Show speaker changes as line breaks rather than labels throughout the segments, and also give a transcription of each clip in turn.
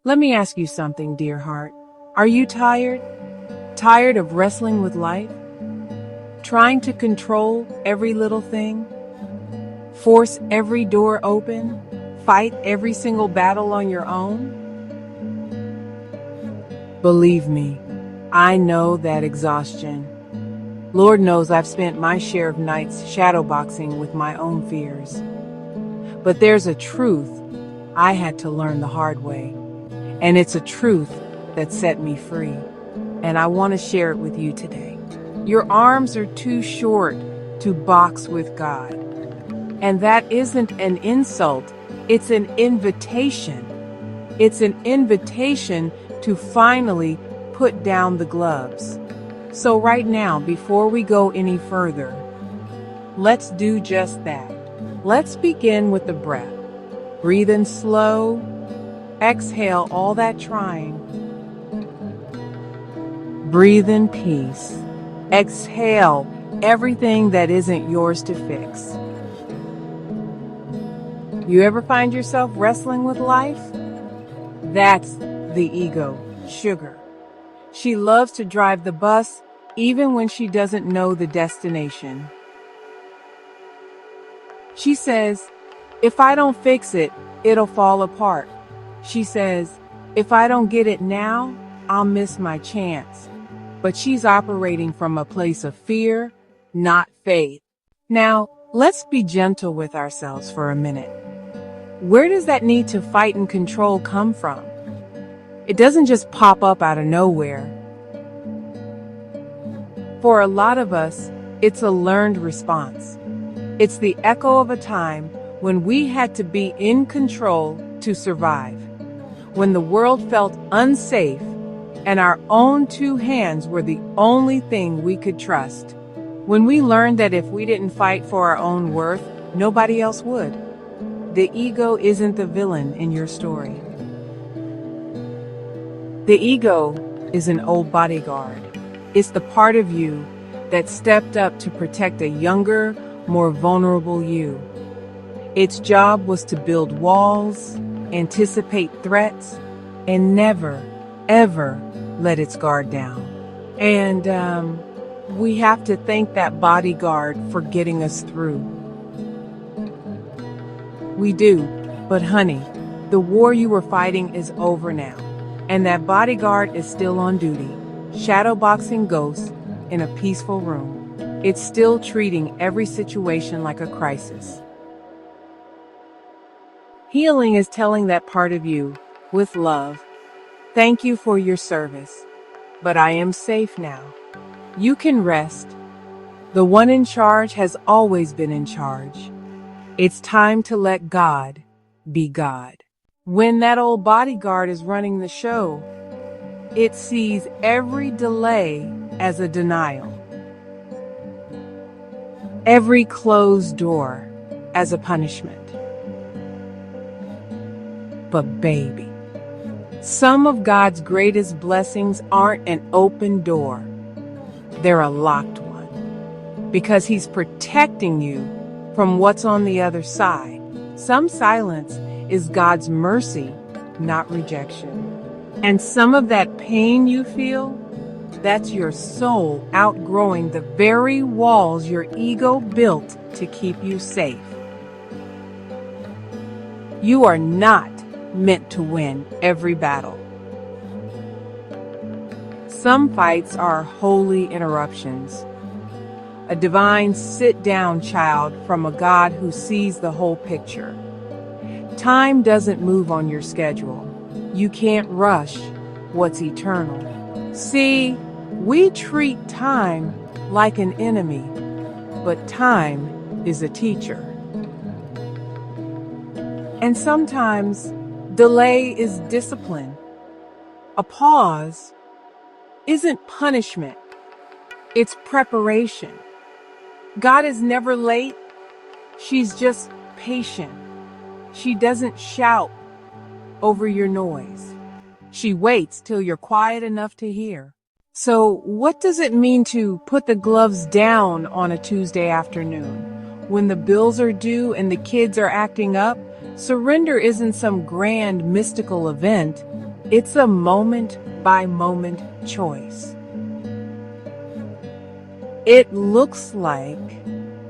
Let me ask you something, dear heart. Are you tired? Tired of wrestling with life? Trying to control every little thing? Force every door open? Fight every single battle on your own? Believe me, I know that exhaustion. Lord knows I've spent my share of nights shadowboxing with my own fears. But there's a truth I had to learn the hard way. And it's a truth that set me free. And I want to share it with you today. Your arms are too short to box with God. And that isn't an insult, it's an invitation. It's an invitation to finally put down the gloves. So right now, before we go any further, let's do just that. Let's begin with the breath. Breathe in slow. Exhale all that trying. Breathe in peace. Exhale everything that isn't yours to fix. You ever find yourself wrestling with life? That's the ego, sugar. She loves to drive the bus even when she doesn't know the destination. She says, if I don't fix it, it'll fall apart. She says, if I don't get it now, I'll miss my chance. But she's operating from a place of fear, not faith. Now, let's be gentle with ourselves for a minute. Where does that need to fight and control come from? It doesn't just pop up out of nowhere. For a lot of us, it's a learned response. It's the echo of a time when we had to be in control to survive. When the world felt unsafe and our own two hands were the only thing we could trust. When we learned that if we didn't fight for our own worth, nobody else would. The ego isn't the villain in your story. The ego is an old bodyguard. It's the part of you that stepped up to protect a younger, more vulnerable you. Its job was to build walls, anticipate threats, and never, ever let its guard down. And we have to thank that bodyguard for getting us through. We do, but honey, the war you were fighting is over now, and that bodyguard is still on duty, shadowboxing ghosts in a peaceful room. It's still treating every situation like a crisis. Healing is telling that part of you, with love, thank you for your service, but I am safe now. You can rest. The one in charge has always been in charge. It's time to let God be God. When that old bodyguard is running the show, it sees every delay as a denial, every closed door as a punishment. But baby, some of God's greatest blessings aren't an open door. They're a locked one. Because He's protecting you from what's on the other side. Some silence is God's mercy, not rejection. And some of that pain you feel, that's your soul outgrowing the very walls your ego built to keep you safe. You are not meant to win every battle. Some fights are holy interruptions. A divine sit-down child from a God who sees the whole picture. Time doesn't move on your schedule. You can't rush what's eternal. See, we treat time like an enemy, but time is a teacher. And sometimes delay is discipline. A pause isn't punishment, it's preparation. God is never late, she's just patient. She doesn't shout over your noise. She waits till you're quiet enough to hear. So what does it mean to put the gloves down on a Tuesday afternoon? When the bills are due and the kids are acting up, surrender isn't some grand mystical event. It's a moment by moment choice. It looks like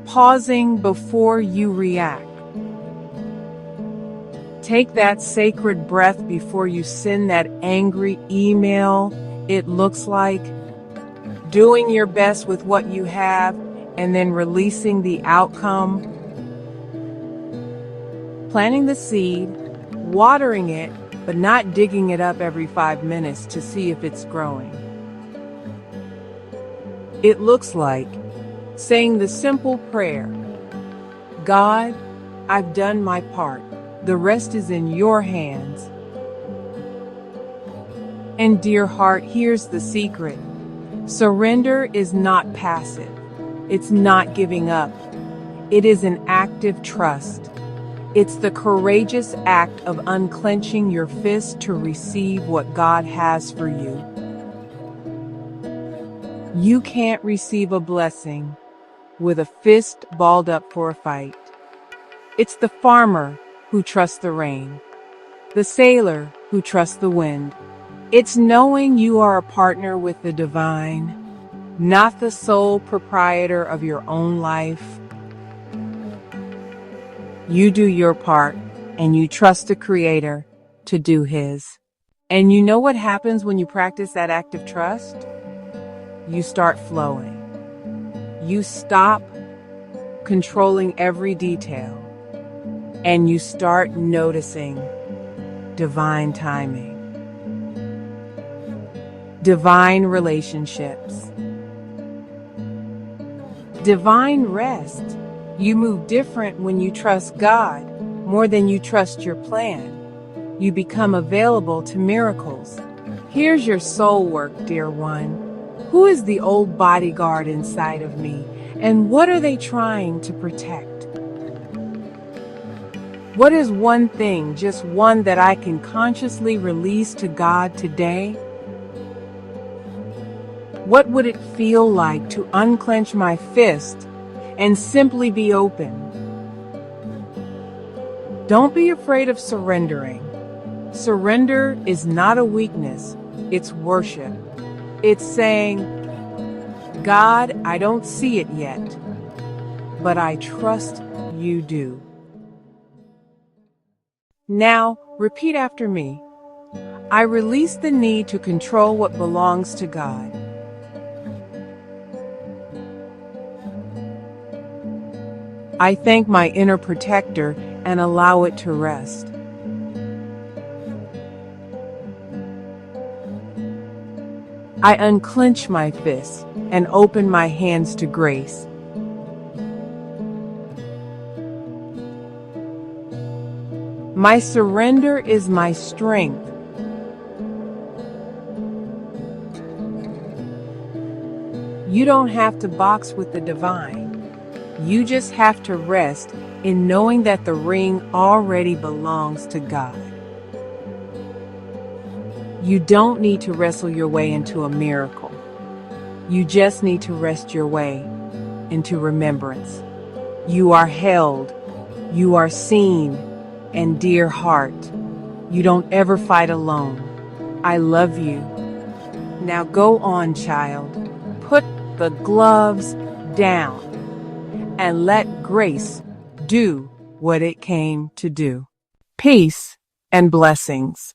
pausing before you react. Take that sacred breath before you send that angry email. It looks like doing your best with what you have and then releasing the outcome. Planting the seed, watering it, but not digging it up every 5 minutes to see if it's growing. It looks like saying the simple prayer, God, I've done my part. The rest is in your hands. And dear heart, here's the secret. Surrender is not passive. It's not giving up. It is an active trust. It's the courageous act of unclenching your fist to receive what God has for you. You can't receive a blessing with a fist balled up for a fight. It's the farmer who trusts the rain, the sailor who trusts the wind. It's knowing you are a partner with the divine, not the sole proprietor of your own life. You do your part, and you trust the Creator to do His. And you know what happens when you practice that active trust? You start flowing. You stop controlling every detail, and you start noticing divine timing, divine relationships, divine rest. You move different when you trust God more than you trust your plan. You become available to miracles. Here's your soul work, dear one. Who is the old bodyguard inside of me, and what are they trying to protect? What is one thing, just one, that I can consciously release to God today? What would it feel like to unclench my fist and simply be open? Don't be afraid of surrendering. Surrender is not a weakness, it's worship. It's saying, God, I don't see it yet, but I trust you do. Now, repeat after me. I release the need to control what belongs to God. I thank my inner protector and allow it to rest. I unclench my fists and open my hands to grace. My surrender is my strength. You don't have to box with the divine. You just have to rest in knowing that the ring already belongs to God. You don't need to wrestle your way into a miracle. You just need to rest your way into remembrance. You are held. You are seen. And dear heart, you don't ever fight alone. I love you. Now go on, child. Put the gloves down and let grace do what it came to do. Peace and blessings.